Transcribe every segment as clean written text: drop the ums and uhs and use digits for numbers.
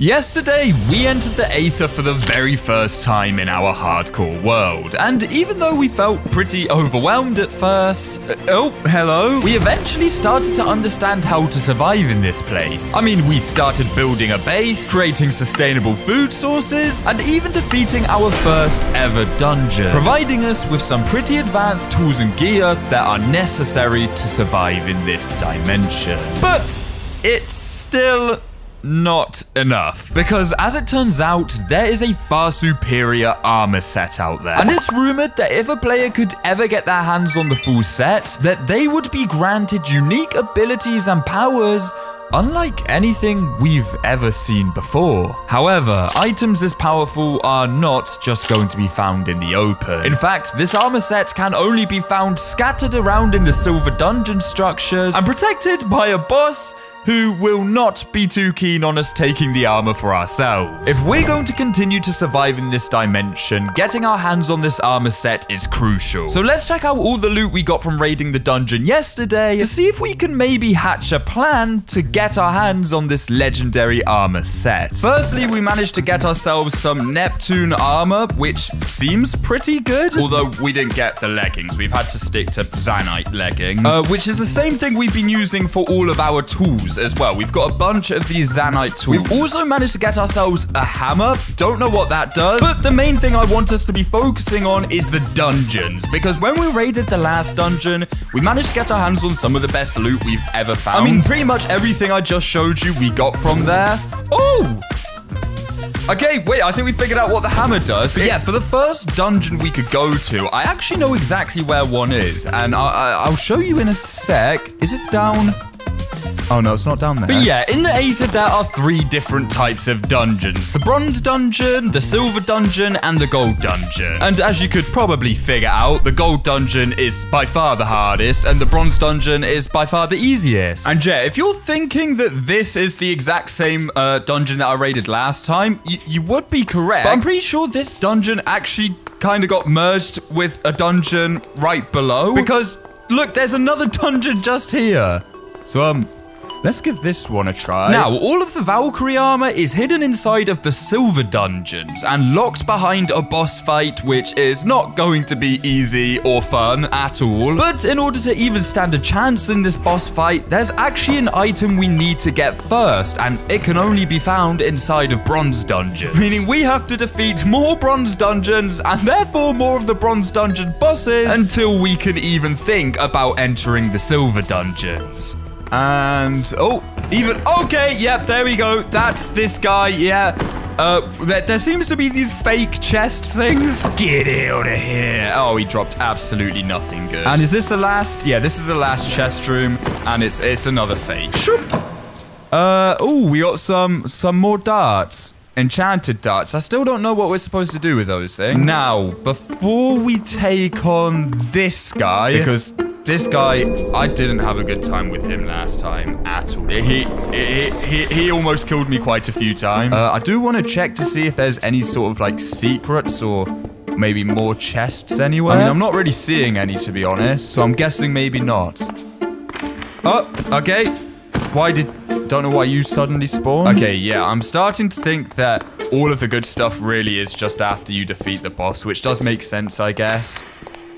Yesterday, we entered the Aether for the very first time in our hardcore world, and even though we felt pretty overwhelmed at first, we eventually started to understand how to survive in this place. I mean, we started building a base, creating sustainable food sources, and even defeating our first ever dungeon, providing us with some pretty advanced tools and gear that are necessary to survive in this dimension. But it's still not enough, because as it turns out, there is a far superior armor set out there, and it's rumored that if a player could ever get their hands on the full set, that they would be granted unique abilities and powers unlike anything we've ever seen before. However, items this powerful are not just going to be found in the open. In fact, this armor set can only be found scattered around in the silver dungeon structures and protected by a boss who will not be too keen on us taking the armor for ourselves. If we're going to continue to survive in this dimension, getting our hands on this armor set is crucial. So let's check out all the loot we got from raiding the dungeon yesterday to see if we can maybe hatch a plan to get our hands on this legendary armor set. Firstly, we managed to get ourselves some Neptune armor, which seems pretty good, although we didn't get the leggings. We've had to stick to Zanite leggings, which is the same thing we've been using for all of our tools as well. We've got a bunch of these Zanite tools. We've also managed to get ourselves a hammer. Don't know what that does, but the main thing I want us to be focusing on is the dungeons, because when we raided the last dungeon, we managed to get our hands on some of the best loot we've ever found. I mean, pretty much everything I just showed you, we got from there. Oh! Okay, wait, I think we figured out what the hammer does. But yeah, for the first dungeon we could go to, I actually know exactly where one is, and I'll show you in a sec. Is it down? Oh no, it's not down there. But yeah, in the Aether, there are 3 different types of dungeons. The Bronze Dungeon, the Silver Dungeon, and the Gold Dungeon. And as you could probably figure out, the Gold Dungeon is by far the hardest, and the Bronze Dungeon is by far the easiest. And yeah, if you're thinking that this is the exact same dungeon that I raided last time, you would be correct. But I'm pretty sure this dungeon actually kind of got merged with a dungeon right below. Because, look, there's another dungeon just here. So, let's give this one a try. Now, all of the Valkyrie armor is hidden inside of the Silver Dungeons and locked behind a boss fight, which is not going to be easy or fun at all. But in order to even stand a chance in this boss fight, there's actually an item we need to get first, and it can only be found inside of Bronze Dungeons. Meaning we have to defeat more Bronze Dungeons, and therefore more of the Bronze Dungeon bosses, until we can even think about entering the Silver Dungeons. And, okay, yep, there we go. That's this guy, yeah. There seems to be these fake chest things. Get out of here. Oh, he dropped absolutely nothing good. And is this the last? Yeah, this is the last chest room, and it's another fake. We got some more darts. Enchanted darts. I still don't know what we're supposed to do with those things. Now, before we take on this guy, because this guy, I didn't have a good time with him last time at all. He almost killed me quite a few times. I do want to check to see if there's any sort of like secrets or maybe more chests anywhere. I mean, I'm not really seeing any, to be honest, so I'm guessing maybe not. Oh, okay. Don't know why you suddenly spawned. Okay, yeah, I'm starting to think that all of the good stuff really is just after you defeat the boss, which does make sense, I guess.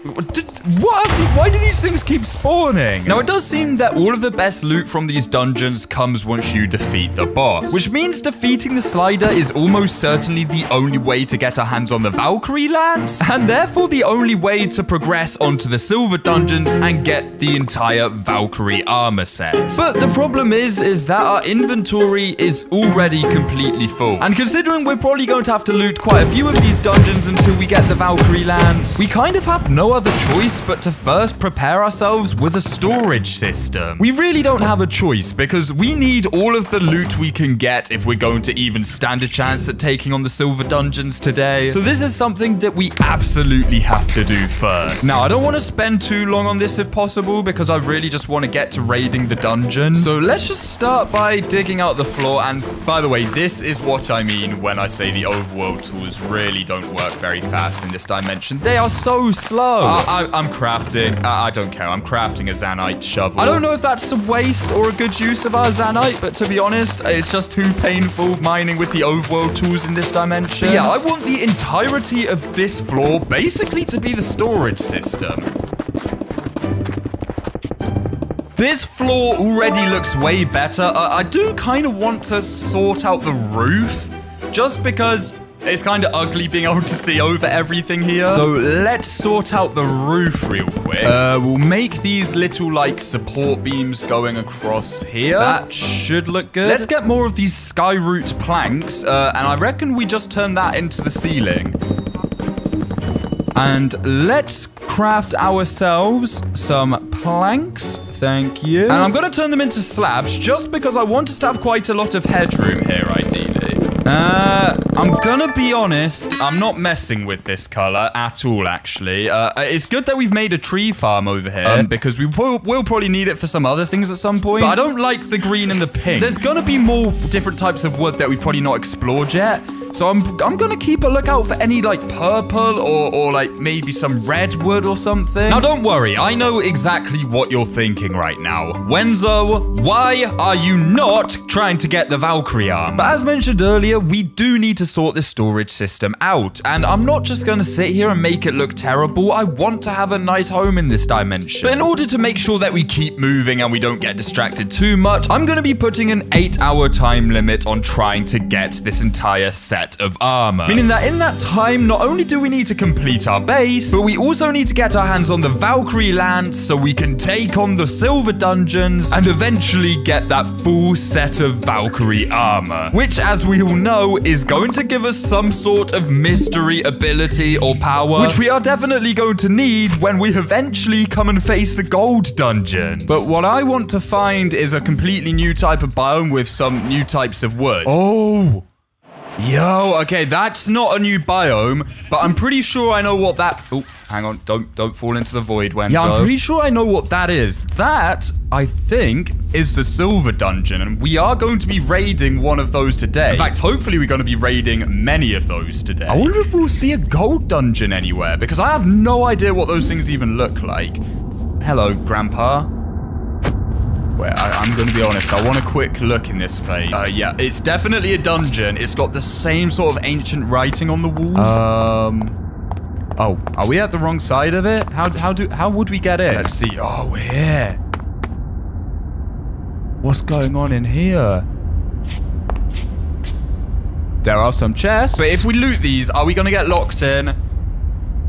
Why do these things keep spawning? Now, it does seem that all of the best loot from these dungeons comes once you defeat the boss, which means defeating the slider is almost certainly the only way to get our hands on the Valkyrie lance, and therefore the only way to progress onto the Silver Dungeons and get the entire Valkyrie armor set. But the problem is that our inventory is already completely full, and considering we're probably going to have to loot quite a few of these dungeons until we get the Valkyrie lance, we kind of have no other choice but to first prepare ourselves with a storage system. We really don't have a choice, because we need all of the loot we can get if we're going to even stand a chance at taking on the Silver Dungeons today. So this is something that we absolutely have to do first. Now, I don't want to spend too long on this if possible, because I really just want to get to raiding the dungeons. So let's just start by digging out the floor. And by the way, this is what I mean when I say the overworld tools really don't work very fast in this dimension. They are so slow. I'm crafting. I don't care. I'm crafting a Zanite shovel. I don't know if that's a waste or a good use of our Zanite, but to be honest, it's just too painful mining with the overworld tools in this dimension. But yeah, I want the entirety of this floor basically to be the storage system. This floor already looks way better. I do kind of want to sort out the roof, just because it's kind of ugly being able to see over everything here. So let's sort out the roof real quick. We'll make these little, like, support beams going across here. That should look good. Let's get more of these skyroot planks, and I reckon we just turn that into the ceiling. And let's craft ourselves some planks. Thank you. And I'm going to turn them into slabs just because I want us to have quite a lot of headroom here, ideally. I'm gonna be honest, I'm not messing with this color at all, actually. It's good that we've made a tree farm over here, because we will probably need it for some other things at some point. But I don't like the green and the pink. There's gonna be more different types of wood that we've probably not explored yet. So I'm gonna keep a lookout for any, like, purple or like, maybe some red wood or something. Now, don't worry. I know exactly what you're thinking right now. Wenzo, why are you not trying to get the Valkyrie arm? But as mentioned earlier, we do need to sort this storage system out. And I'm not just gonna sit here and make it look terrible. I want to have a nice home in this dimension. But in order to make sure that we keep moving and we don't get distracted too much, I'm gonna be putting an 8-hour time limit on trying to get this entire set of armor. Meaning that in that time, not only do we need to complete our base, but we also need to get our hands on the Valkyrie lance so we can take on the silver dungeons and eventually get that full set of Valkyrie armor. Which, as we all know, is going to give us some sort of mystery ability or power, which we are definitely going to need when we eventually come and face the gold dungeons. But what I want to find is a completely new type of biome with some new types of wood. Oh! Yo, okay, that's not a new biome, but I'm pretty sure I know what that... Oh, hang on, don't fall into the void, Wenzo. Yeah, I'm pretty sure I know what that is. That, I think, is the silver dungeon, and we are going to be raiding one of those today. In fact, hopefully we're going to be raiding many of those today. I wonder if we'll see a gold dungeon anywhere, because I have no idea what those things even look like. Hello, Grandpa. Wait, I'm going to be honest, I want a quick look in this place. Yeah, it's definitely a dungeon. It's got the same sort of ancient writing on the walls. Oh, are we at the wrong side of it? How would we get in? Let's see. Oh, we're here. What's going on in here? There are some chests. But if we loot these, are we going to get locked in?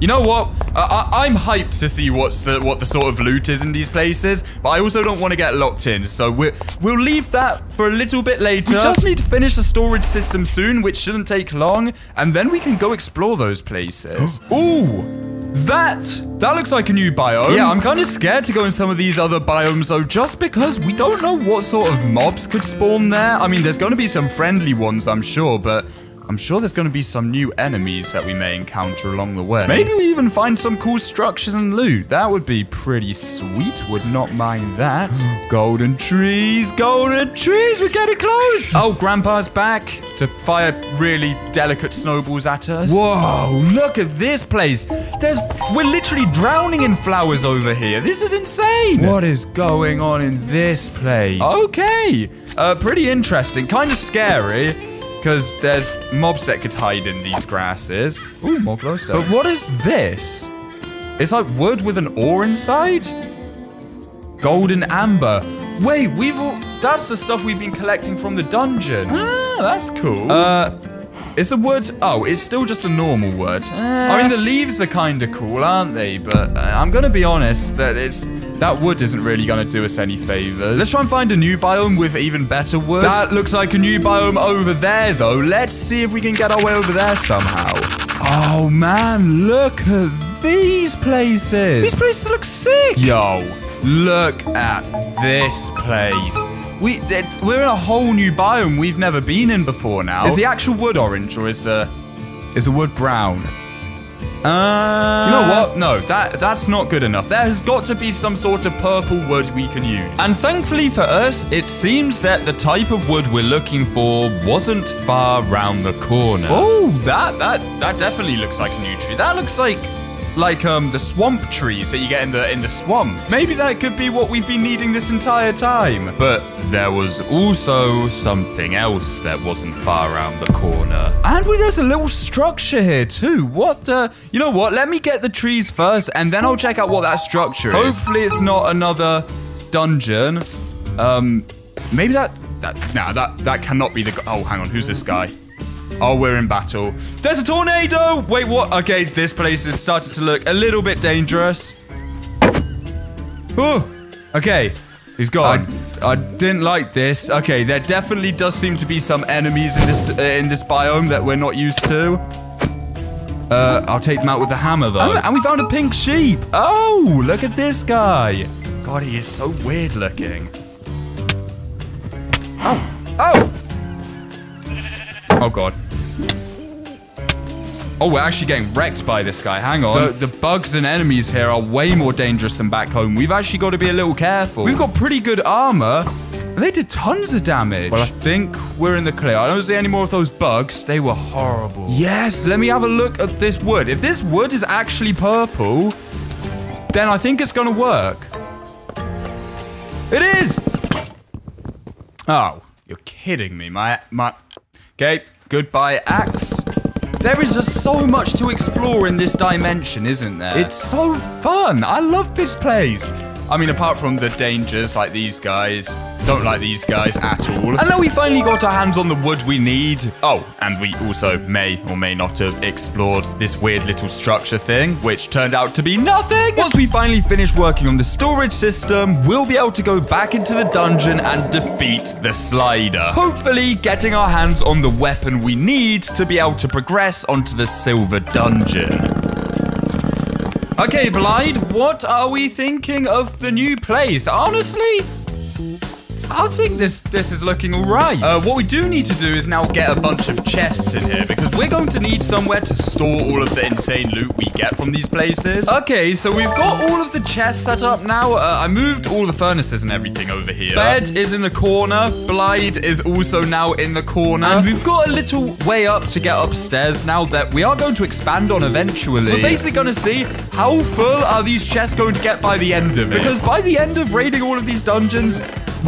You know what? I'm hyped to see what the sort of loot is in these places, but I also don't want to get locked in, so we'll leave that for a little bit later. We just need to finish the storage system soon, which shouldn't take long, and then we can go explore those places. Ooh! That looks like a new biome. Yeah, I'm kind of scared to go in some of these other biomes, though, just because we don't know what sort of mobs could spawn there. I mean, there's going to be some friendly ones, I'm sure, but I'm sure there's going to be some new enemies that we may encounter along the way. Maybe we even find some cool structures and loot. That would be pretty sweet. Would not mind that. Golden trees, we're getting close. Oh, Grandpa's back to fire really delicate snowballs at us. Whoa, look at this place. We're literally drowning in flowers over here. This is insane. What is going on in this place? Okay, pretty interesting, kind of scary. Because there's mobs that could hide in these grasses. Ooh, more glowstone. But what is this? It's like wood with an ore inside? Golden amber. Wait, that's the stuff we've been collecting from the dungeons. Ah, that's cool. It's a wood. Oh, it's still just a normal wood. I mean, the leaves are kind of cool, aren't they? But I'm going to be honest, that wood isn't really going to do us any favors. Let's try and find a new biome with even better wood. That looks like a new biome over there, though. Let's see if we can get our way over there somehow. Oh, man, look at these places. These places look sick. Yo, look at this place. We're in a whole new biome we've never been in before now. Is the actual wood orange or is the wood brown? You know what? No, that's not good enough. There has got to be some sort of purple wood we can use. And thankfully for us, it seems that the type of wood we're looking for wasn't far round the corner. Oh, that definitely looks like a new tree. That looks like like the swamp trees that you get in the swamp. Maybe that could be what we've been needing this entire time. But there was also something else that wasn't far around the corner. And there's a little structure here too. What the? You know what? Let me get the trees first, and then I'll check out what that structure is. Hopefully it's not another dungeon. Maybe that cannot be the. Oh, hang on. Who's this guy? Oh, we're in battle. There's a tornado! Wait, what? Okay, this place is starting to look a little bit dangerous. Oh, okay. He's gone. I didn't like this. Okay, there definitely does seem to be some enemies in this biome that we're not used to. I'll take them out with the hammer, though. And we found a pink sheep. Oh, look at this guy. God, he is so weird looking. Oh! Oh, God. Oh, we're actually getting wrecked by this guy. Hang on. The bugs and enemies here are way more dangerous than back home. We've actually got to be a little careful. We've got pretty good armor. And they did tons of damage. Well, I think we're in the clear. I don't see any more of those bugs. They were horrible. Yes, let me have a look at this wood. If this wood is actually purple, then I think it's going to work. It is! Oh, you're kidding me. Okay, goodbye, axe. There is just so much to explore in this dimension, isn't there? It's so fun. I love this place. I mean, apart from the dangers like these guys. Don't like these guys at all. And now we finally got our hands on the wood we need. Oh, and we also may or may not have explored this weird little structure thing, which turned out to be nothing. Once we finally finish working on the storage system, we'll be able to go back into the dungeon and defeat the slider. Hopefully getting our hands on the weapon we need to be able to progress onto the silver dungeon. Okay, Blyde, what are we thinking of the new place? Honestly, I think this is looking all right. What we do need to do is now get a bunch of chests in here because we're going to need somewhere to store all of the insane loot we get from these places. Okay, so we've got all of the chests set up now. I moved all the furnaces and everything over here. Bed is in the corner. Blyde is also now in the corner. And we've got a little way up to get upstairs now that we are going to expand on eventually. We're basically going to see how full are these chests going to get by the end of it. Because by the end of raiding all of these dungeons,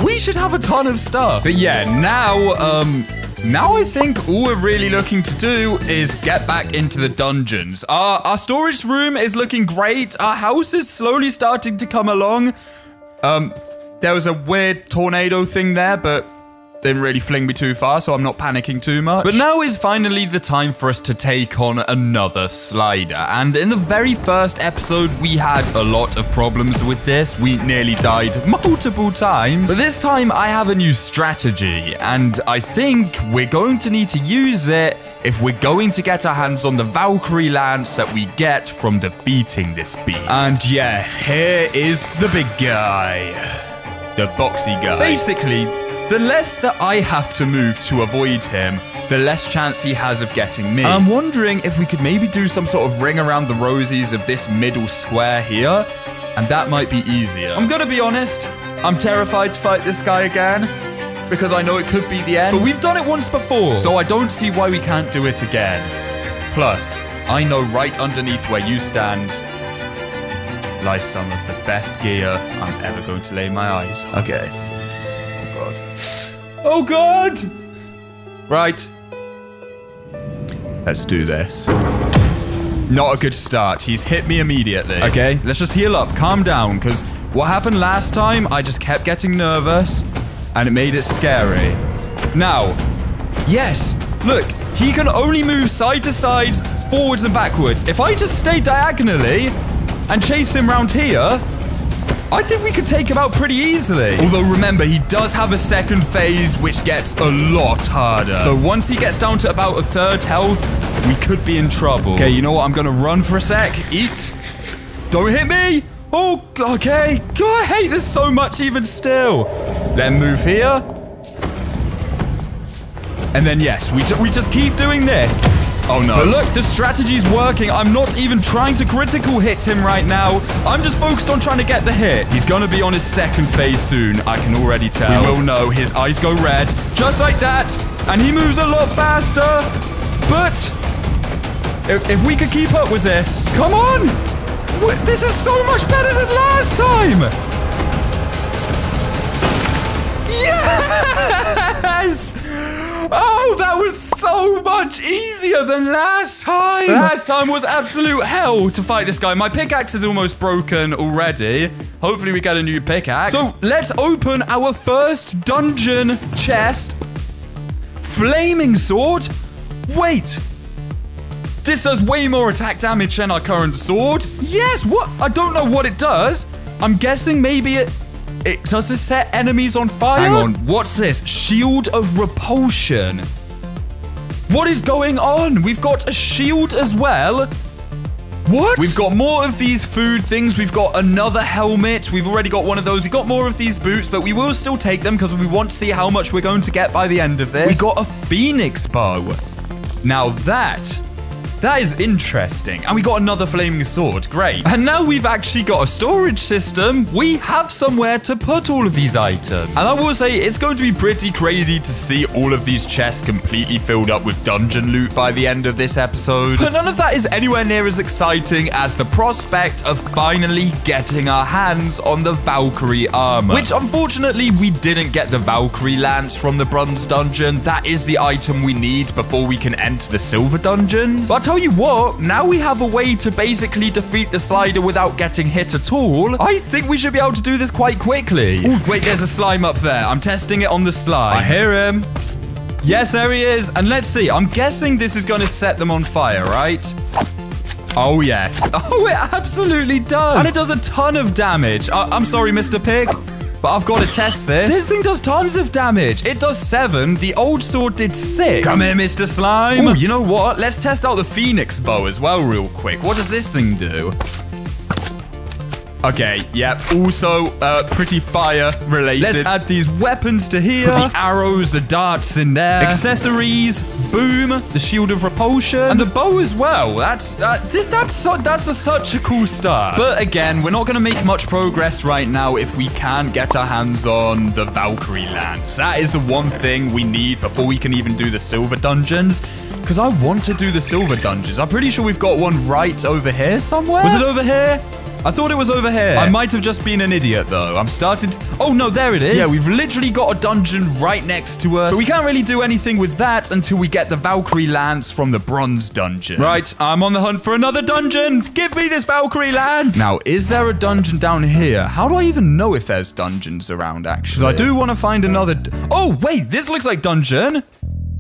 we should have a ton of stuff. But yeah, now I think all we're really looking to do is get back into the dungeons. Our storage room is looking great. Our house is slowly starting to come along. There was a weird tornado thing there, but didn't really fling me too far, so I'm not panicking too much. But now is finally the time for us to take on another slider. And in the very first episode, we had a lot of problems with this. We nearly died multiple times. But this time, I have a new strategy. And I think we're going to need to use it if we're going to get our hands on the Valkyrie lance that we get from defeating this beast. And yeah, here is the big guy. The boxy guy. Basically, the less that I have to move to avoid him, the less chance he has of getting me. I'm wondering if we could maybe do some sort of ring around the rosies of this middle square here, and that might be easier. I'm gonna be honest, I'm terrified to fight this guy again, because I know it could be the end. But we've done it once before, so I don't see why we can't do it again. Plus, I know right underneath where you stand lies some of the best gear I'm ever going to lay my eyes on. Okay. Oh God! Right. Let's do this. Not a good start. He's hit me immediately. Okay, let's just heal up. Calm down, because what happened last time, I just kept getting nervous, and it made it scary. Now, yes, look, he can only move side to side, forwards and backwards. If I just stay diagonally and chase him round here, I think we could take him out pretty easily. Although, remember, he does have a second phase, which gets a lot harder. So once he gets down to about a third health, we could be in trouble. Okay, you know what? I'm going to run for a sec. Eat. Don't hit me. Oh, okay. God, I hate this so much even still. Let him move here. And then, yes, we just keep doing this. Oh, no. But look, the strategy's working. I'm not even trying to critical hit him right now. I'm just focused on trying to get the hit. He's going to be on his second phase soon. I can already tell. We will know. His eyes go red. Just like that. And he moves a lot faster. But if we could keep up with this. Come on. This is so much better than last time! Yes! Oh, that was so much easier than last time! Last time was absolute hell to fight this guy. My pickaxe is almost broken already. Hopefully we get a new pickaxe. So, let's open our first dungeon chest. Flaming sword? Wait! This does way more attack damage than our current sword. Yes, what? I don't know what it does. I'm guessing maybe it does this set enemies on fire? Hang on, what's this? Shield of repulsion. What is going on? We've got a shield as well. What? We've got more of these food things. We've got another helmet. We've already got one of those. We've got more of these boots, but we will still take them because we want to see how much we're going to get by the end of this. We got a phoenix bow. Now that is interesting. And we got another flaming sword. Great. And now we've actually got a storage system. We have somewhere to put all of these items. And I will say, it's going to be pretty crazy to see all of these chests completely filled up with dungeon loot by the end of this episode. But none of that is anywhere near as exciting as the prospect of finally getting our hands on the Valkyrie armor. Which, unfortunately, we didn't get the Valkyrie lance from the bronze dungeon. That is the item we need before we can enter the silver dungeons. But I'll tell you what, now we have a way to basically defeat the slider without getting hit at all. I think we should be able to do this quite quickly. Ooh, wait, there's a slime up there. I'm testing it on the slime. I hear him. Yes, there he is. And let's see. I'm guessing this is going to set them on fire, right? Oh, yes. Oh, it absolutely does. And it does a ton of damage. I'm sorry, Mr. Pig, but I've got to test this. This thing does tons of damage. It does 7. The old sword did 6. Come here, Mr. Slime. Ooh, you know what? Let's test out the Phoenix bow as well real quick. What does this thing do? Okay, yep. Also, pretty fire related. Let's add these weapons to here. Put the arrows, the darts in there. Accessories, boom, the shield of repulsion, and the bow as well. That's such a cool start. But again, we're not going to make much progress right now if we can't get our hands on the Valkyrie lance. That is the one thing we need before we can even do the silver dungeons. Because I want to do the silver dungeons. I'm pretty sure we've got one right over here somewhere. Was it over here? I thought it was over here. I might have just been an idiot, though. I'm starting to... Oh, no, there it is. Yeah, we've literally got a dungeon right next to us. But we can't really do anything with that until we get the Valkyrie lance from the bronze dungeon. Right, I'm on the hunt for another dungeon. Give me this Valkyrie lance. Now, is there a dungeon down here? How do I even know if there's dungeons around, actually? Because I do want to find another... Oh, wait, this looks like dungeon.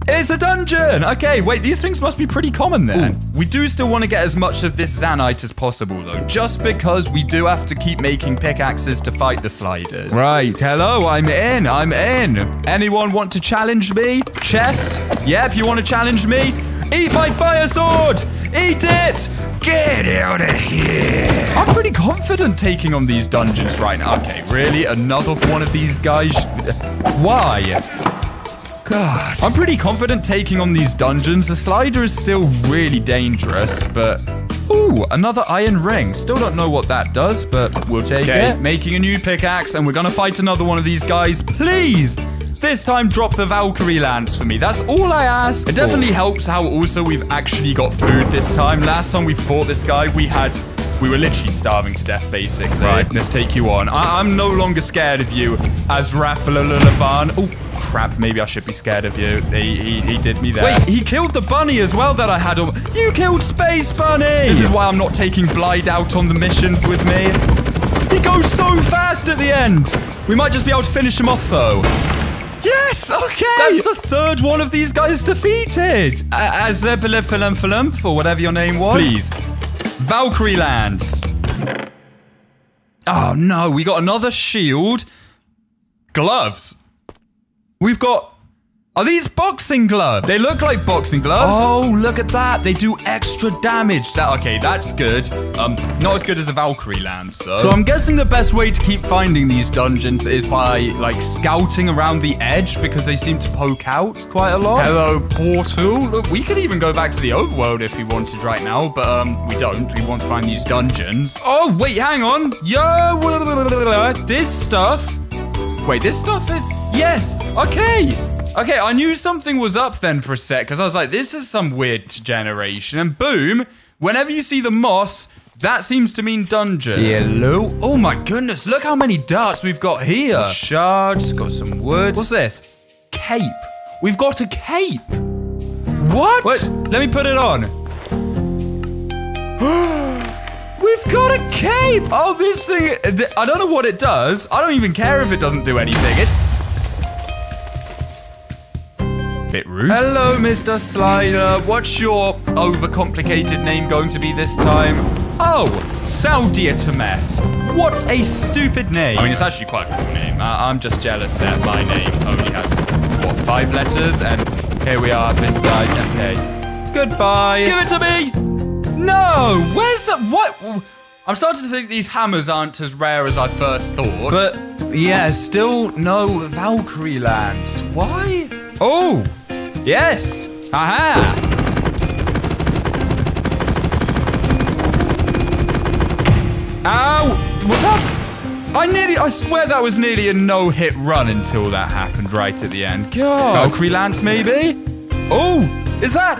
It's a dungeon! Okay, wait, these things must be pretty common then. Ooh. We do still want to get as much of this Zanite as possible, though, just because we do have to keep making pickaxes to fight the sliders. Right, hello, I'm in. Anyone want to challenge me? Chest? Yep, you want to challenge me? Eat my fire sword! Eat it! Get out of here! I'm pretty confident taking on these dungeons right now. Okay, really? Another one of these guys? Why? God. I'm pretty confident taking on these dungeons. The slider is still really dangerous, but... Ooh, another iron ring. Still don't know what that does, but we'll take it. Making a new pickaxe, and we're gonna fight another one of these guys. Please! This time, drop the Valkyrie lance for me. That's all I ask. It definitely helps how also we've actually got food this time. Last time we fought this guy, we were literally starving to death, basically. Right, let's take you on. I'm no longer scared of you, Azraphalavan. Oh, crap. Maybe I should be scared of you. He did me there. Wait, he killed the bunny as well that I had on. You killed Space Bunny! This is why I'm not taking Blide out on the missions with me. He goes so fast at the end. We might just be able to finish him off, though. Yes, okay. That's the third one of these guys defeated. Azraphalavan, or whatever your name was. Please. Valkyrie lance. Oh, no. We got another shield. Gloves. We've got... Are these boxing gloves? They look like boxing gloves. Oh, look at that. They do extra damage. Okay, that's good. Not as good as a Valkyrie lance, though. So I'm guessing the best way to keep finding these dungeons is by, like, scouting around the edge because they seem to poke out quite a lot. Hello, portal. Look, we could even go back to the overworld if we wanted right now, but, we don't. We want to find these dungeons. Oh, wait, hang on. Yo, this stuff. Wait, this stuff is... Yes, okay. Okay, I knew something was up then for a sec, because I was like, this is some weird generation. And boom, whenever you see the moss, That seems to mean dungeon. Yellow. Oh my goodness, look how many darts we've got here. Shards, got some wood. What's this? Cape. We've got a cape. What? Wait, let me put it on. We've got a cape. Oh, this thing, I don't know what it does. I don't even care if it doesn't do anything. It's bit rude. Hello, Mr. Slider. What's your overcomplicated name going to be this time? Oh, Saudiatameth. What a stupid name. I mean, it's actually quite a cool name. I'm just jealous that my name only has, what, 5 letters? And here we are, this guy. Okay. Goodbye. Give it to me. No. Where's the, what? I'm starting to think these hammers aren't as rare as I first thought. But, yeah, still no Valkyrie lands. Why? Oh, yes. Aha. Ow! What's up? I swear that was nearly a no-hit run until that happened right at the end. God. Valkyrie Lance, maybe? Oh, is that?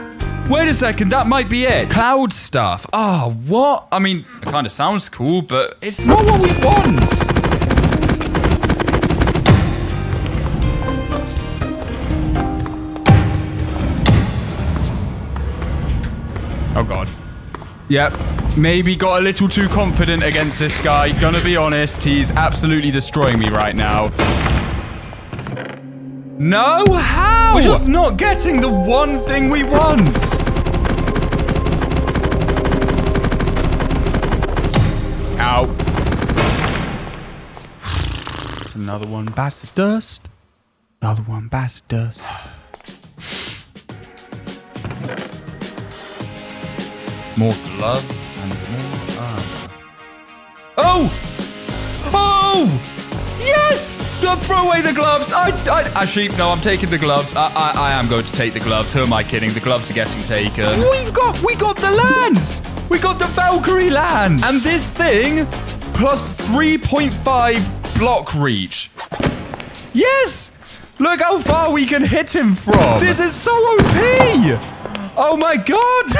Wait a second, that might be it. Cloud stuff. Oh, what? I mean, it kind of sounds cool, but it's not what we want. Oh, God. Yep. Maybe got a little too confident against this guy. Gonna be honest, he's absolutely destroying me right now. No, how? We're just not getting the one thing we want. Ow. Another one bites the dust. Another one bites the dust. More gloves. Oh! Oh! Yes! Don't throw away the gloves! Actually, no, I'm taking the gloves. I am going to take the gloves. Who am I kidding? The gloves are getting taken. We got the lands! We got the Valkyrie lands! And this thing, plus 3.5 block reach. Yes! Look how far we can hit him from. This is so OP! Oh my god!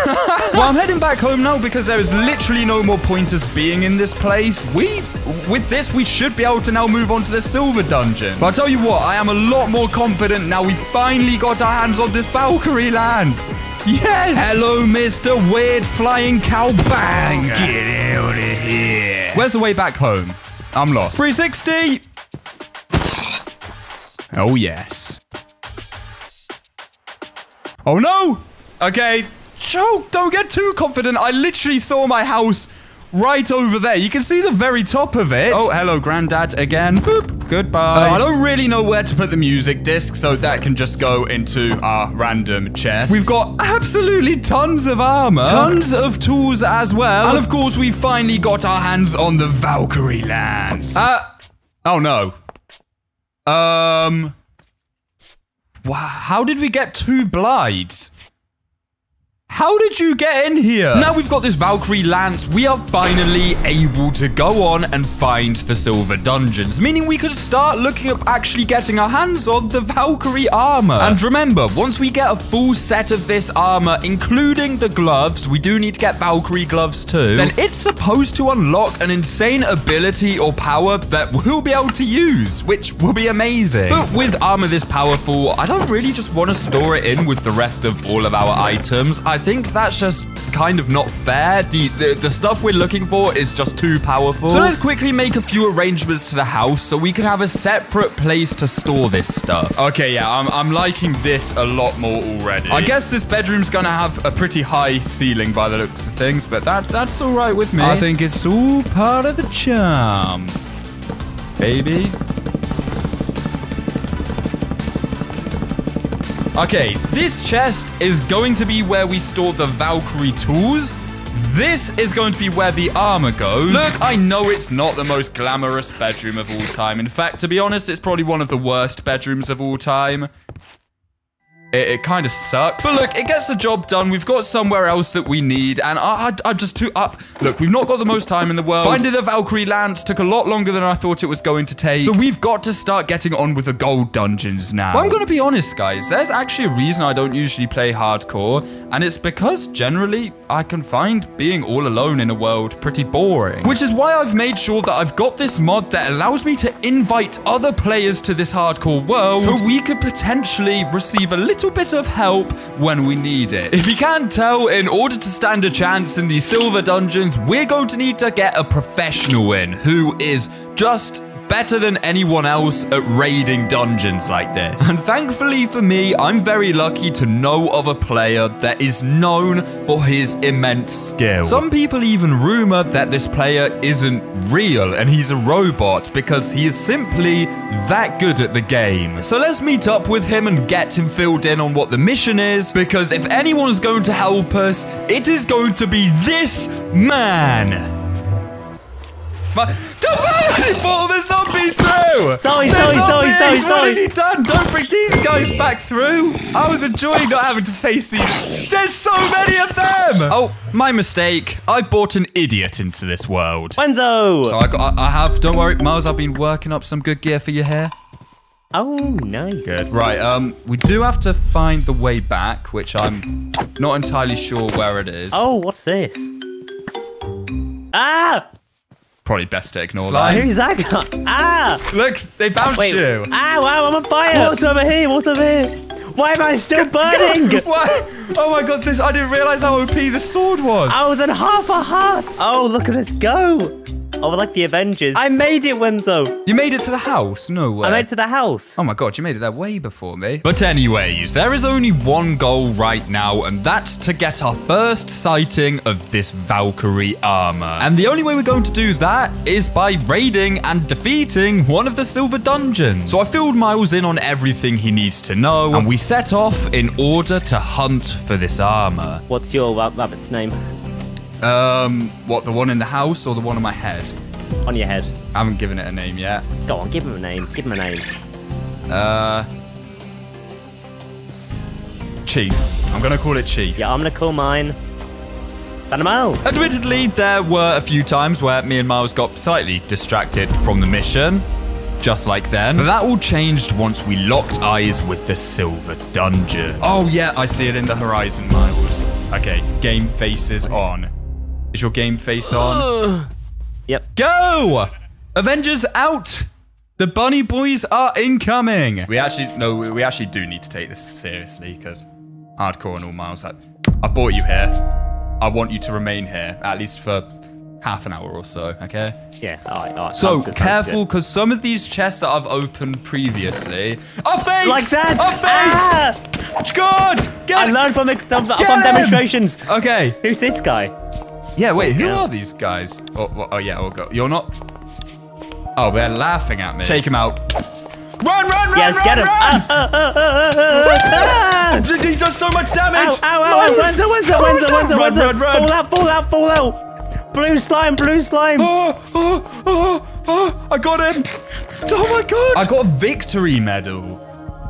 Well, I'm heading back home now because there is literally no more point us being in this place. With this, we should be able to now move on to the silver dungeon. But I'll tell you what, I am a lot more confident now we finally got our hands on this Valkyrie lands. Yes! Hello, Mr. Weird Flying Cow Bang! Get out of here. Where's the way back home? I'm lost. 360! Oh, yes. Oh, no! Okay, Joe, don't get too confident. I literally saw my house right over there. You can see the very top of it. Oh, hello, Granddad again. Boop. Goodbye. I don't really know where to put the music disc, so that can just go into our random chest. We've got absolutely tons of armor. Tons of tools as well. And of course, we finally got our hands on the Valkyrie lands. Oh no. Wow, how did we get 2 blights? How did you get in here? Now we've got this Valkyrie Lance, we are finally able to go on and find the silver dungeons, meaning we could start looking at actually getting our hands on the Valkyrie armor. And remember, once we get a full set of this armor, including the gloves, we do need to get Valkyrie gloves too, then it's supposed to unlock an insane ability or power that we'll be able to use, which will be amazing. But with armor this powerful, I don't really just want to store it in with the rest of all of our items. I think that's just kind of not fair. The stuff we're looking for is just too powerful. So let's quickly make a few arrangements to the house so we can have a separate place to store this stuff. Okay, yeah, I'm liking this a lot more already. I guess this bedroom's gonna have a pretty high ceiling by the looks of things, but that's all right with me. I think it's all part of the charm, baby. Okay, this chest is going to be where we store the Valkyrie tools. This is going to be where the armor goes. Look, I know it's not the most glamorous bedroom of all time. In fact, to be honest, it's probably one of the worst bedrooms of all time. It kind of sucks. But look, it gets the job done. We've got somewhere else that we need. And I'm just too up. Look, we've not got the most time in the world. Finding the Valkyrie Lance took a lot longer than I thought it was going to take. So we've got to start getting on with the gold dungeons now. Well, I'm going to be honest, guys. There's actually a reason I don't usually play hardcore. And it's because generally I can find being all alone in a world pretty boring. Which is why I've made sure that I've got this mod that allows me to invite other players to this hardcore world. So we could potentially receive a little bit of help when we need it. If you can't tell, in order to stand a chance in these silver dungeons, we're going to need to get a professional in who is just better than anyone else at raiding dungeons like this. And thankfully for me, I'm very lucky to know of a player that is known for his immense skill. Some people even rumor that this player isn't real and he's a robot because he is simply that good at the game. So let's meet up with him and get him filled in on what the mission is, because if anyone's going to help us, it is going to be this man. Don't put all the zombies through! Sorry. What have you done? Don't bring these guys back through! I was enjoying not having to face these. There's so many of them! Oh, my mistake. I brought an idiot into this world. Wenzo! So I have, don't worry, Miles, I've been working up some good gear for your hair. Oh, nice. Good. Right, we do have to find the way back, which I'm not entirely sure where it is. Oh, what's this? Ah! Probably best to ignore that. Who's that guy? Ah! Look, they bounced you. Ah, wow, I'm on fire. What's over here? Why am I still burning? What? Oh my god, I didn't realize how OP the sword was. I was in half a heart. Oh, look at us go. Oh, like the Avengers. I made it, Wenzo. You made it to the house? No way. I made it to the house. Oh my god, you made it there way before me. But anyways, there is only one goal right now, and that's to get our first sighting of this Valkyrie armor. And the only way we're going to do that is by raiding and defeating one of the silver dungeons. So I filled Miles in on everything he needs to know, and we set off in order to hunt for this armor. What's your rabbit's name? What, the one in the house or the one on my head? On your head. I haven't given it a name yet. Go on, give him a name. Give him a name. Chief. I'm gonna call it Chief. Yeah, I'm gonna call mine Miles. Admittedly, there were a few times where me and Miles got slightly distracted from the mission. Just like then. But that all changed once we locked eyes with the silver dungeon. Oh yeah, I see it in the horizon, Miles. Okay, game face is on. Is your game face on? Yep. Go! Avengers out! The bunny boys are incoming! We actually do need to take this seriously, because hardcore and all, Miles, I brought you here. I want you to remain here, at least for half an hour or so, okay? Yeah, alright. So, careful, because some of these chests that I've opened previously are fakes! Like that! Are fakes! God! I learned from demonstrations. Okay. Who's this guy? Yeah, wait, who are these guys? Oh yeah, we'll go. You're not... Oh, they're laughing at me. Take him out. Run! Yes, get him! He does so much damage! Ow! Wenzo! Fall out! Blue slime! I got him! Oh my god! I got a victory medal.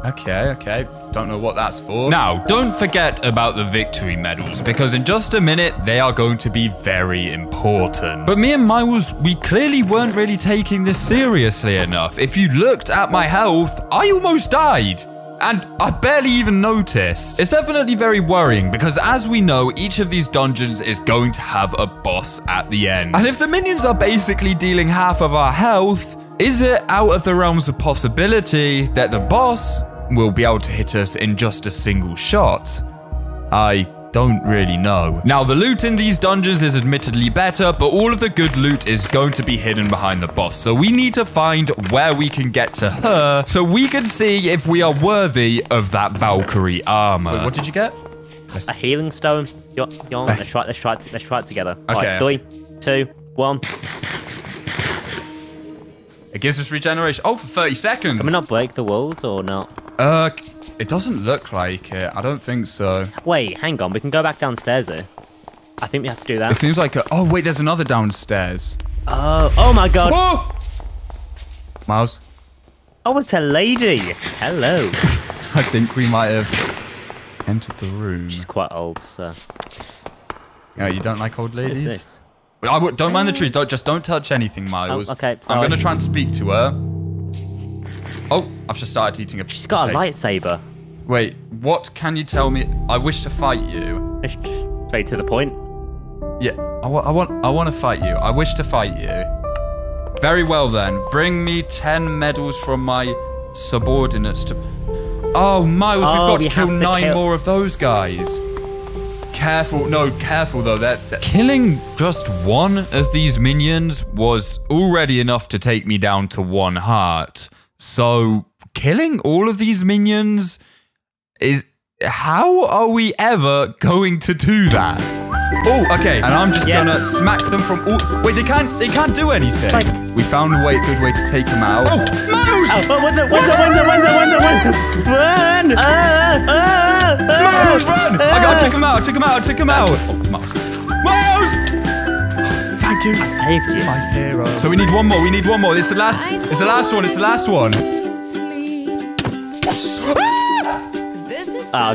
Okay. Don't know what that's for. Now, don't forget about the victory medals, because in just a minute, they are going to be very important. But me and Miles, we clearly weren't really taking this seriously enough. If you looked at my health, I almost died. And I barely even noticed. It's definitely very worrying, because as we know, each of these dungeons is going to have a boss at the end. And if the minions are basically dealing half of our health, is it out of the realms of possibility that the boss will be able to hit us in just a single shot? I don't really know. Now, the loot in these dungeons is admittedly better, but all of the good loot is going to be hidden behind the boss. So we need to find where we can get to her so we can see if we are worthy of that Valkyrie armor. Wait, what did you get? A healing stone. You're on. Let's try it together. Okay. Right, 3, 2, 1. It gives us regeneration. Oh, for 30 seconds. Can we not break the walls or not? It doesn't look like it. I don't think so. Wait, hang on. We can go back downstairs here. I think we have to do that. It seems like oh, wait, there's another downstairs. Oh my god. Whoa! Miles? Oh, it's a lady. Hello. I think we might have Entered the room. She's quite old, so. Yeah, you don't like old What is ladies? this? Don't mind the tree. Don't touch anything, Miles. Oh, okay, I'm going to try and speak to her. Oh, I've just started eating a She's got a lightsaber. Wait, what can you tell me? I wish to fight you. Straight to the point. Yeah, I want to fight you. I wish to fight you. Very well then. Bring me 10 medals from my subordinates to... Oh, Miles, we've got to kill 9 more of those guys. Careful, no, careful though. Killing just one of these minions was already enough to take me down to 1 heart. So, killing all of these minions is... How are we ever going to do that? Oh, okay. And I'm just gonna smack them from all... Wait, they can't do anything. We found a good way to take them out. Oh, Miles! Oh, Wenzo! Run! Miles, run! I took him out. Oh, Miles. Miles! Thank you. I saved you. My hero. So we need one more. This is the last one. I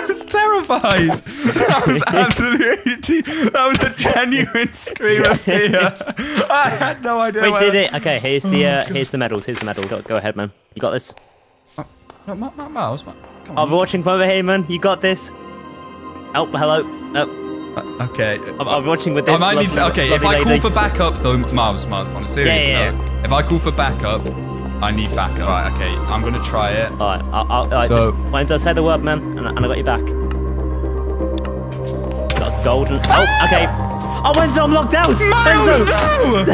was terrified. That was a genuine scream of fear. I had no idea. We did it. Okay, here's the medals. Go ahead, man. You got this. No, Miles. Come on. I'm watching from over here, man. You got this. Oh, hello. Okay. I'm watching with this. I might need to. Okay, if I call for backup, though, Miles. On a serious note, if I call for backup. I need backup. Right, okay, I'm gonna try it. Alright, so, just Wenzo, say the word, man, and I got you back. Got a golden... Oh, okay. Oh, Wenzo, I'm locked out! Miles, no!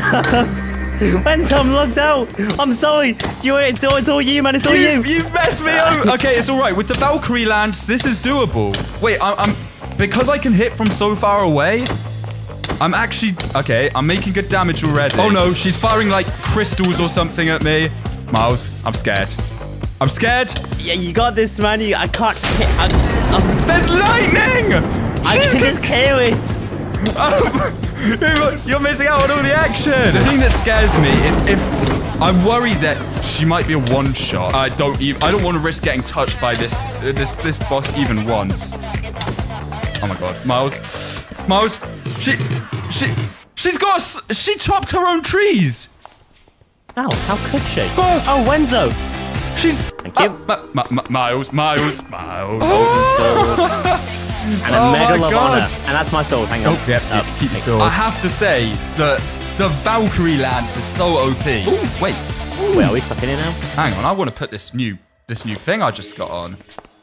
Wenzo, I'm locked out! I'm sorry! It's all you, man, it's all you! You've messed me up! Okay, it's alright. With the Valkyrie lance, this is doable. Wait, because I can hit from so far away, I'm actually... Okay, I'm making good damage already. Oh no, she's firing like crystals or something at me. Miles, I'm scared. Yeah, you got this, man. I can't hit. There's lightning! I can just kill it. You're missing out on all the action. The thing that scares me is if I'm worried that she might be a one-shot. I don't want to risk getting touched by this boss even once. Oh my god, Miles, she chopped her own trees. Ow, how could she? Oh, Wenzo! Thank you. Miles. And a medal of honor. And that's my sword, hang on. Oh, yep, keep your sword. I have to say, the Valkyrie lance is so OP. Ooh, wait. Wait, are we stuck in it now? Hang on, I want to put this new thing I just got on.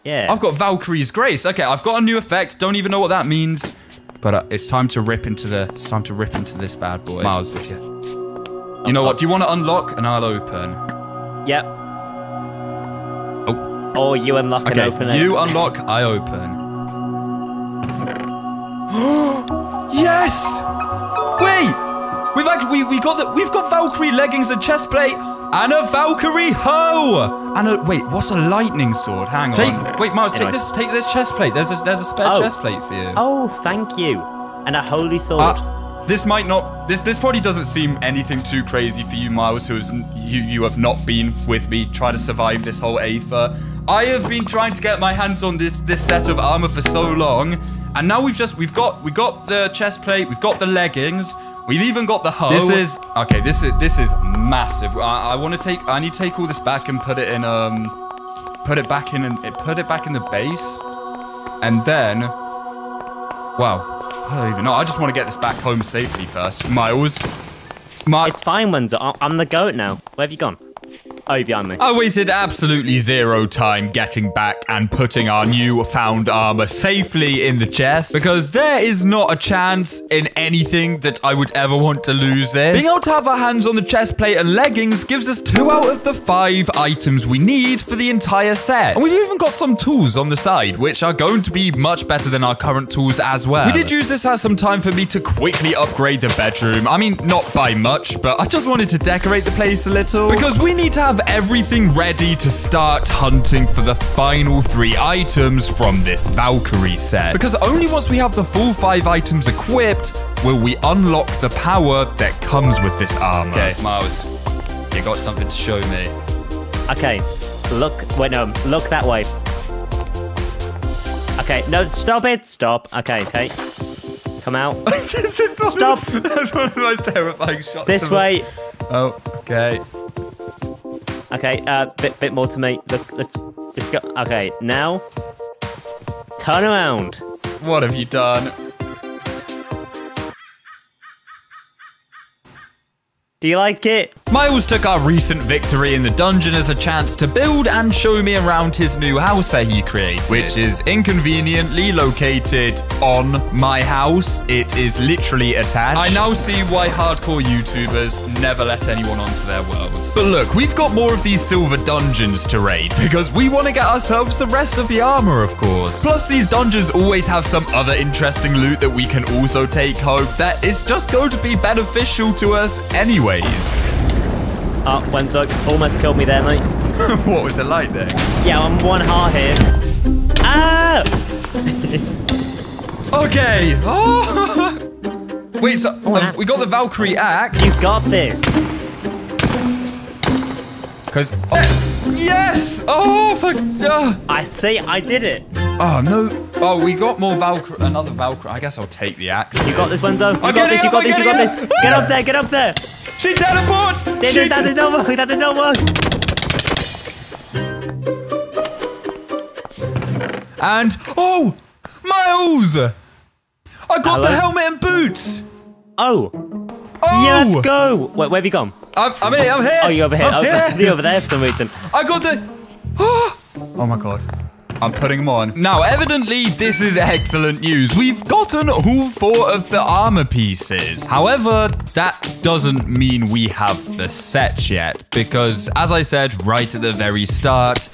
Yeah. I've got Valkyrie's Grace. Okay, I've got a new effect. Don't even know what that means. But it's time to rip into this bad boy. Miles, if you... You know what? Do you want to unlock and I'll open? Yep. Oh, you unlock and open it. You unlock, I open. Yes! Wait! We've got Valkyrie leggings and chest plate and a Valkyrie hoe! And wait, what's a lightning sword? Hang on. Wait, Miles, take this chest plate. There's a spare chest plate for you. Oh, thank you. And a holy sword. This might not... This probably doesn't seem anything too crazy for you, Miles, you have not been with me trying to survive this whole Aether. I have been trying to get my hands on this set of armor for so long, and now we've got the chest plate, we've got the leggings, we've even got the hoe. This is massive. I need to take all this back and put it back in the base, and then, wow. I don't even know. I just want to get this back home safely first. Miles. It's fine, Wenzo. I'm the goat now. Where have you gone? Oh, you're behind me. I wasted absolutely 0 time getting back and putting our newfound armor safely in the chest, because there is not a chance in anything that I would ever want to lose this. Being able to have our hands on the chest plate and leggings gives us 2 out of the 5 items we need for the entire set. And we've even got some tools on the side, which are going to be much better than our current tools as well. We did use this as some time for me to quickly upgrade the bedroom. I mean, not by much, but I just wanted to decorate the place a little, because we need to have everything ready to start hunting for the final 3 items from this Valkyrie set. Because only once we have the full 5 items equipped will we unlock the power that comes with this armor. Okay, Miles, you got something to show me. Okay, look that way. Okay, no, stop it. Stop. Okay, okay. Come out. This is Stop. That's one of the most terrifying shots. This way. Oh, okay. Okay, bit more to me. Look, let's go. Okay, now turn around. What have you done? Do you like it? Miles took our recent victory in the dungeon as a chance to build and show me around his new house that he created, which is inconveniently located on my house. It is literally attached. I now see why hardcore YouTubers never let anyone onto their worlds. But look, we've got more of these silver dungeons to raid because we want to get ourselves the rest of the armor, of course. Plus, these dungeons always have some other interesting loot that we can also take home that is just going to be beneficial to us anyways. Oh, Wenzo almost killed me there, mate. What with the light there? Yeah, I'm 1 heart here. Ah! Okay. Oh. Wait, so we got the Valkyrie axe. You got this. Because yes. Oh fuck. I see. I did it. Oh no. Oh, we got more Valkyrie. Another Valkyrie. I guess I'll take the axe. You got this, Wenzo. You got this. You got this. You got this. Get up there. Get up there. She teleports! That did not work. That did not work. And, oh! Miles! I got the helmet and boots! Oh! Oh! Yeah, let's go! Wait, where have you gone? I'm here, I'm here! Oh, you're over here. I'm here. You're over there for some reason. I got the... Oh my god. I'm putting them on. Now, evidently, this is excellent news. We've gotten all 4 of the armor pieces. However, that doesn't mean we have the set yet, because, as I said right at the very start,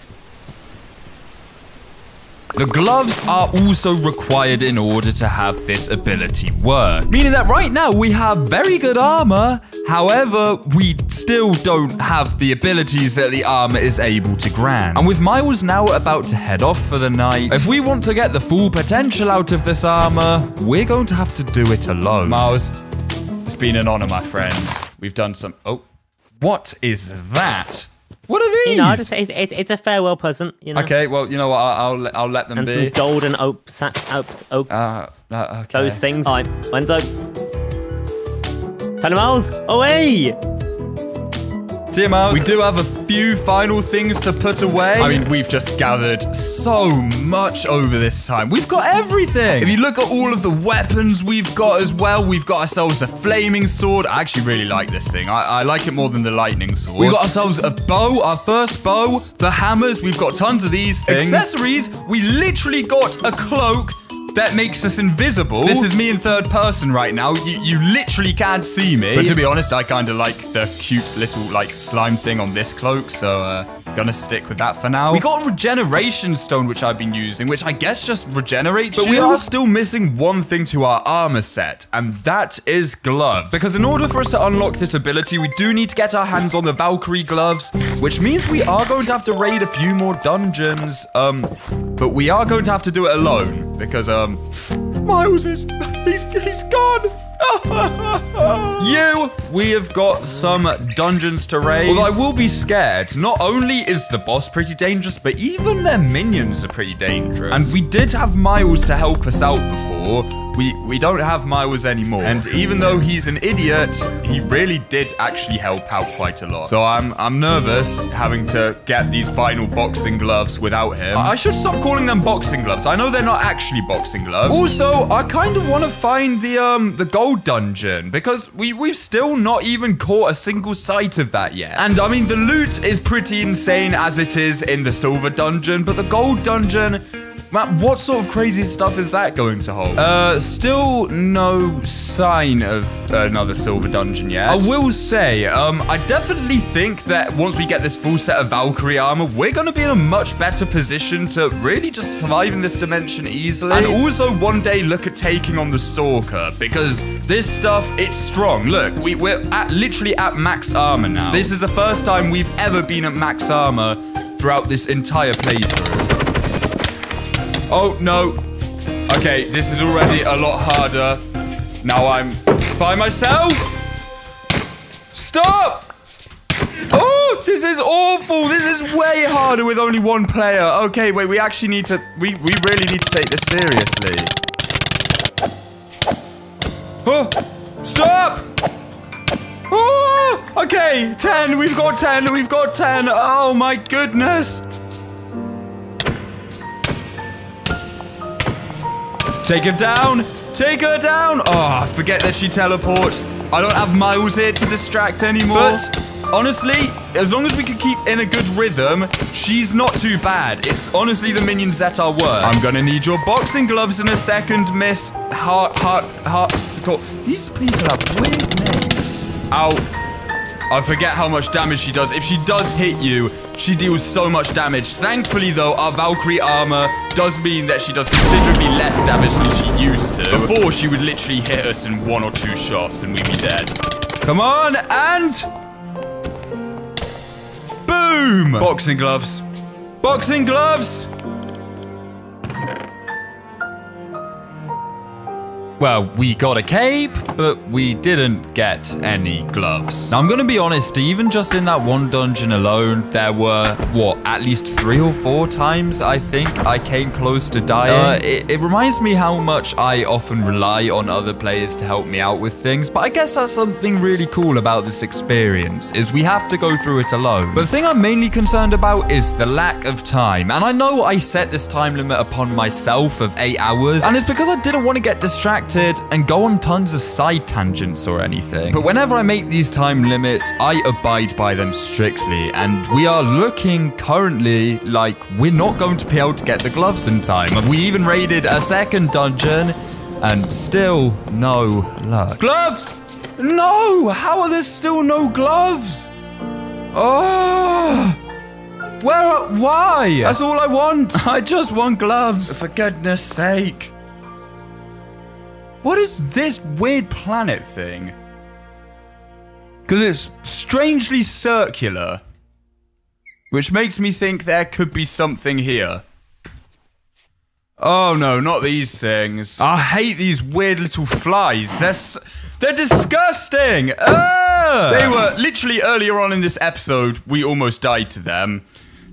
the gloves are also required in order to have this ability work. Meaning that right now we have very good armor, however, we still don't have the abilities that the armor is able to grant. And with Miles now about to head off for the night, if we want to get the full potential out of this armor, we're going to have to do it alone. Miles, it's been an honor, my friend. We've done some... Oh, what is that? What are these? You know, it's a farewell present, you know. Okay, well, you know what? I'll let them and be. And some golden oak. Okay. Those things. All right, Wenzo. Tell him, Miles. Away! See you, Miles. We do have a few final things to put away. I mean, we've just gathered so much over this time. We've got everything. If you look at all of the weapons we've got as well, we've got ourselves a flaming sword. I actually really like this thing. I like it more than the lightning sword. We've got ourselves a bow, our first bow, the hammers. We've got tons of these things. Accessories. We literally got a cloak that makes us invisible. This is me in third person right now. You literally can't see me. But to be honest, I kind of like the cute little like slime thing on this cloak, so gonna stick with that for now. We got a regeneration stone, which I've been using, which I guess just regenerates. But we are still missing one thing to our armor set, and that is gloves. Because in order for us to unlock this ability, we do need to get our hands on the Valkyrie gloves, which means we are going to have to raid a few more dungeons. But we are going to have to do it alone because Miles is he's gone. We have got some dungeons to raid. Although I will be scared. Not only is the boss pretty dangerous, but even their minions are pretty dangerous. And we did have Miles to help us out before. We don't have Miles anymore. And even though he's an idiot, he really did actually help out quite a lot. So I'm nervous having to get these final boxing gloves without him. I should stop calling them boxing gloves. I know they're not actually boxing gloves. Also, I kind of want to find the gold dungeon because we've still not even caught a single sight of that yet. And I mean, the loot is pretty insane as it is in the silver dungeon, but the gold dungeon, Matt, what sort of crazy stuff is that going to hold? Still no sign of another silver dungeon yet. I will say, I definitely think that once we get this full set of Valkyrie armor, we're going to be in a much better position to really just survive in this dimension easily. And also one day look at taking on the Stalker, because this stuff, it's strong. Look, we're literally at max armor now. This is the first time we've ever been at max armor throughout this entire playthrough. Oh, no. Okay, this is already a lot harder. Now I'm by myself. Stop! Oh, this This is awful. This is way harder with only one player. Okay, wait, we actually need to... We really need to take this seriously. Oh, stop! Oh, okay, 10. We've got 10. We've got 10. Oh, my goodness. Take her down. Take her down. Oh, forget that she teleports. I don't have Miles here to distract anymore. But honestly, as long as we can keep in a good rhythm, she's not too bad. It's honestly the minions that are worse. I'm gonna need your boxing gloves in a second, Miss Scott. These people have weird names. Ow. I forget how much damage she does. If she does hit you, she deals so much damage. Thankfully, though, our Valkyrie armor does mean that she does considerably less damage than she used to. Before, she would literally hit us in 1 or 2 shots and we'd be dead. Come on, and... boom! Boxing gloves. Boxing gloves! Well, we got a cape, but we didn't get any gloves. Now, I'm gonna be honest, even just in that one dungeon alone, there were, what, at least 3 or 4 times, I think, I came close to dying. It reminds me how much I often rely on other players to help me out with things, but I guess that's something really cool about this experience, is we have to go through it alone. But the thing I'm mainly concerned about is the lack of time, and I know I set this time limit upon myself of 8 hours, and it's because I didn't want to get distracted and go on tons of side tangents or anything. But whenever I make these time limits, I abide by them strictly, and we are looking currently like we're not going to be able to get the gloves in time. We even raided a second dungeon, and still no luck. Gloves! No! How are there still no gloves? Oh! Why? That's all I want. I just want gloves. For goodness sake. What is this weird planet thing? Because it's strangely circular. Which makes me think there could be something here. Oh no, not these things. I hate these weird little flies. They're disgusting! They were literally earlier on in this episode, we almost died to them.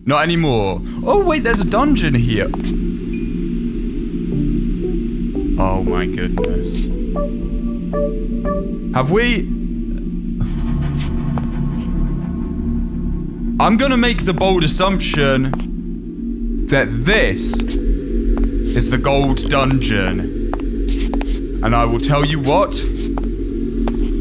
Not anymore. Oh wait, there's a dungeon here. Oh my goodness. Have we... I'm gonna make the bold assumption that this is the gold dungeon. And I will tell you what,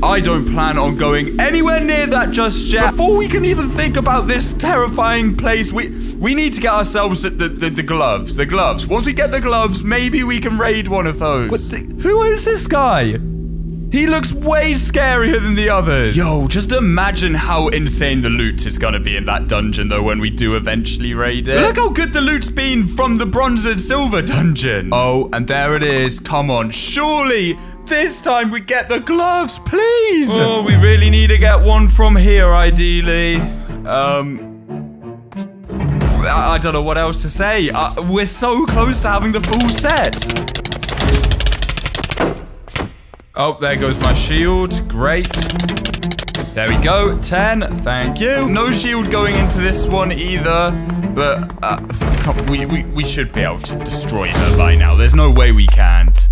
I don't plan on going anywhere near that just yet. Before we can even think about this terrifying place, we need to get ourselves the gloves. The gloves. Once we get the gloves, maybe we can raid one of those. Who is this guy? He looks way scarier than the others. Yo, just imagine how insane the loot is gonna be in that dungeon, though, when we do eventually raid it. Look how good the loot's been from the bronze and silver dungeons. Oh, and there it is. Come on, surely this time we get the gloves, please. Oh, we really need to get one from here, ideally. I don't know what else to say. We're so close to having the full set. Oh, there goes my shield. Great. There we go. 10. Thank you. No shield going into this one either. But we should be able to destroy her by now. There's no way we can't.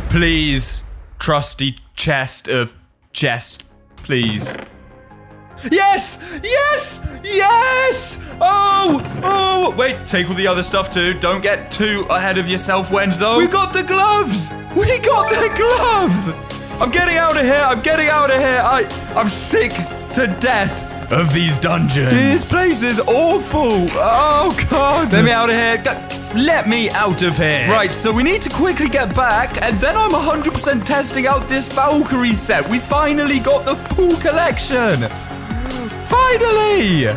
Please, trusty chest of chest, please. Yes! Yes! Yes! Oh! Wait, take all the other stuff too. Don't get too ahead of yourself, Wenzo. We got the gloves! We got the gloves! I'm getting out of here. I'm getting out of here. I'm sick to death of these dungeons. This place is awful. Oh, God. Let me out of here. Let me out of here. Right, so we need to quickly get back, and then I'm 100% testing out this Valkyrie set. We finally got the full collection. Finally!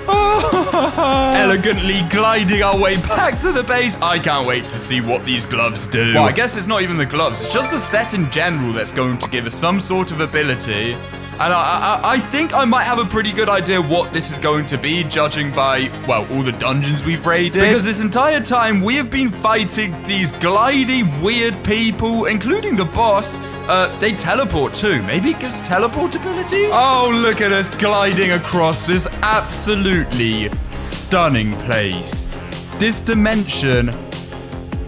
Oh. Elegantly gliding our way back to the base. I can't wait to see what these gloves do. Well, I guess it's not even the gloves. It's just the set in general that's going to give us some sort of ability. And I think I might have a pretty good idea what this is going to be, judging by, well, all the dungeons we've raided. Because this entire time, we have been fighting these glidey, weird people, including the boss. They teleport too. Maybe it gives teleport abilities? Oh, look at us gliding across this absolutely stunning place. This dimension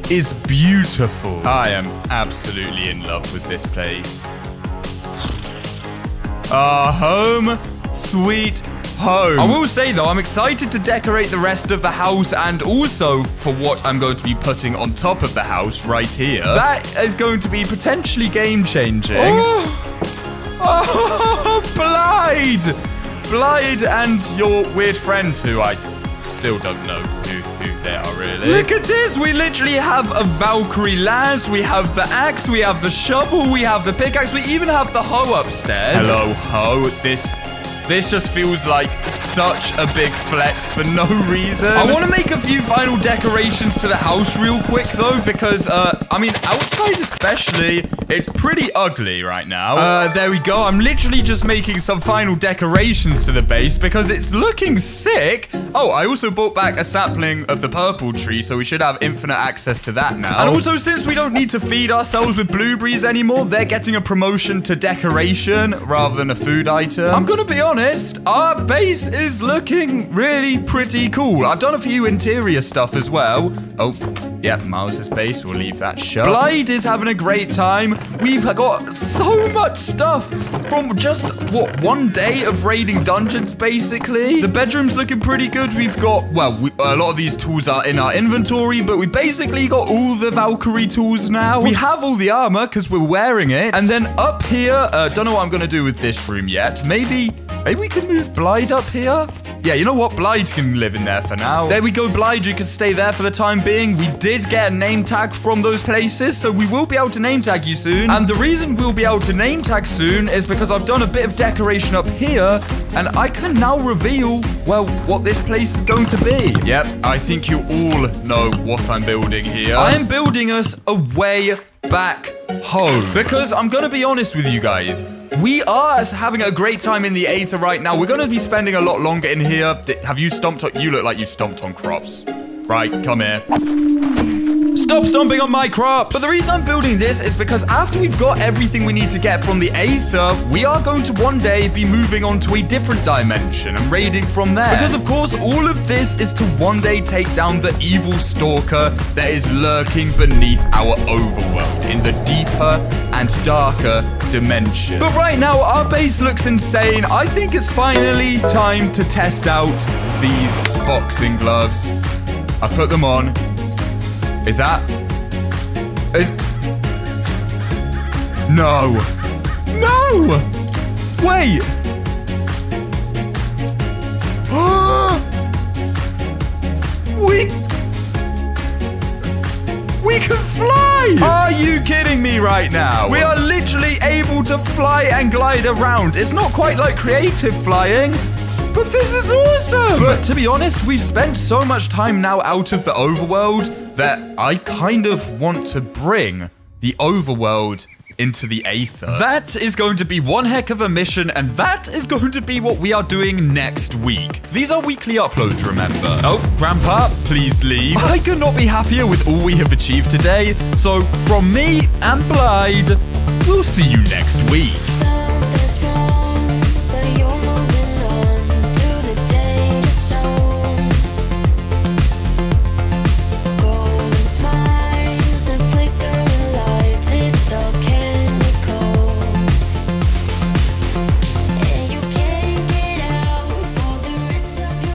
is beautiful. I am absolutely in love with this place. Our home, sweet home. I will say though, I'm excited to decorate the rest of the house and also for what I'm going to be putting on top of the house right here. That is going to be potentially game-changing. Oh, Blide! Blide and your weird friend who I still don't know who they are really. Look at this! We literally have a Valkyrie lance, we have the axe, we have the shovel, we have the pickaxe, we even have the hoe upstairs. Hello, hoe. This just feels like such a big flex for no reason. I want to make a few final decorations to the house real quick, though, because, I mean, outside especially, it's pretty ugly right now. There we go. I'm literally just making some final decorations to the base because it's looking sick. Oh, I also brought back a sapling of the purple tree, so we should have infinite access to that now. And also, since we don't need to feed ourselves with blueberries anymore, they're getting a promotion to decoration rather than a food item. I'm gonna be honest. Our base is looking really pretty cool. I've done a few interior stuff as well. Oh, yeah, Miles's base. We'll leave that shut. Blide is having a great time. We've got so much stuff from just, what, one day of raiding dungeons, basically. The bedroom's looking pretty good. We've got, well, a lot of these tools are in our inventory, but we basically got all the Valkyrie tools now. We have all the armor because we're wearing it. And then up here, don't know what I'm going to do with this room yet. Maybe we could move Blide up here. Yeah, you know what? Blide can live in there for now. There we go, Blide. You can stay there for the time being. We did get a name tag from those places, so we will be able to name tag you soon. And the reason we'll be able to name tag soon is because I've done a bit of decoration up here, and I can now reveal, well, what this place is going to be. Yep, I think you all know what I'm building here. I am building us a way back home. Because I'm going to be honest with you guys, we are having a great time in the Aether right now. We're going to be spending a lot longer in here. Have you stomped on... You look like you stomped on crops. Right, come here. Stop stomping on my crops! But the reason I'm building this is because after we've got everything we need to get from the Aether, we are going to one day be moving on to a different dimension and raiding from there. Because, of course, all of this is to one day take down the evil stalker that is lurking beneath our overworld in the deeper and darker dimension. But right now, our base looks insane. I think it's finally time to test out these boxing gloves. I put them on. Is that... No! No! Wait! We can fly! Are you kidding me right now? We are literally able to fly and glide around. It's not quite like creative flying, but this is awesome! But to be honest, we've spent so much time now out of the overworld that I kind of want to bring the overworld into the Aether. That is going to be one heck of a mission, and that is going to be what we are doing next week. These are weekly uploads, remember. Oh, Grandpa, please leave. I could not be happier with all we have achieved today. So, from me and Blide, we'll see you next week.